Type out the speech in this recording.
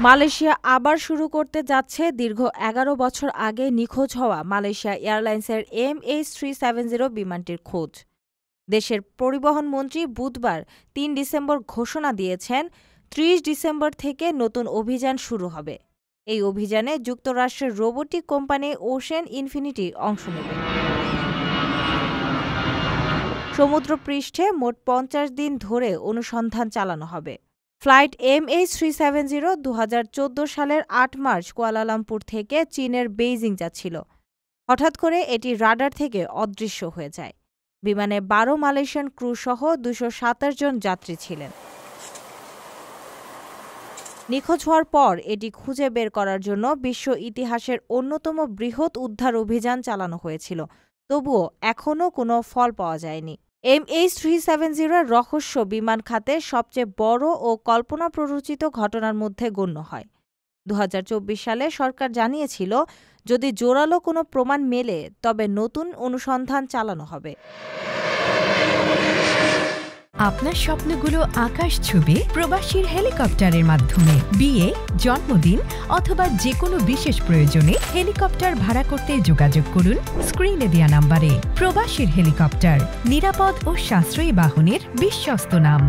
Malaysia আবার শুরু করতে যাচ্ছে দীর্ঘ ১১ বছর আগে নিখোঁজ হওয়া মালয়েশিয়া এয়ারলাইন্সের MH370 বিমানটির খোঁজ। দেশের পরিবহন মন্ত্রী বুধবার ৩ ডিসেম্বর ঘোষণা দিয়েছেন ৩০ ডিসেম্বর থেকে নতুন অভিযান শুরু হবে। এই অভিযানে যুক্তরাষ্ট্রের রোবোটিক কোম্পানি ওশেন ইনফিনিটি অংশ নেবে। সমুদ্রপৃষ্ঠে মোট ৫০ দিন ধরে অনুসন্ধান চালানো হবে। ফ্লাইট MH370 ২০১৪ সালের ৮ মার্চ কুয়ালালামপুর থেকে চীনের বেইজিং যাচ্ছিল। হঠাৎ করে এটি রাডার থেকে অদৃশ্য হয়ে যায়। বিমানে ১২ মালয়েশিয়ান ক্রু সহ ২২৭ জন যাত্রী ছিলেন। নিখোঁজ হওয়ার পর এটি খুঁজে বের করার জন্য বিশ্ব ইতিহাসের অন্যতম বৃহৎ উদ্ধার অভিযান চালানো হয়েছিল। তবুও এখনও কোনো ফল পাওয়া যায়নি। MH370 রহস্য বিমান খাতে সবচেয়ে বড় ও কল্পনাপ্ররোচিত ঘটনার মধ্যে গণ্য হয়। ২০২৪ সালে সরকার জানিয়েছিল, যদি জোরালো কোনো প্রমাণ মেলে তবে নতুন অনুসন্ধান চালানো হবে। আপনার স্বপ্নগুলো আকাশ ছুবে প্রবাসীর হেলিকপ্টারের মাধ্যমে। বিয়ে, জন্মদিন অথবা যে কোনো বিশেষ প্রয়োজনে হেলিকপ্টার ভাড়া করতে যোগাযোগ করুন স্ক্রিনে দেয়া নাম্বারে। প্রবাসীর হেলিকপ্টার, নিরাপদ ও সাশ্রয়ী বাহনের বিশ্বস্ত নাম।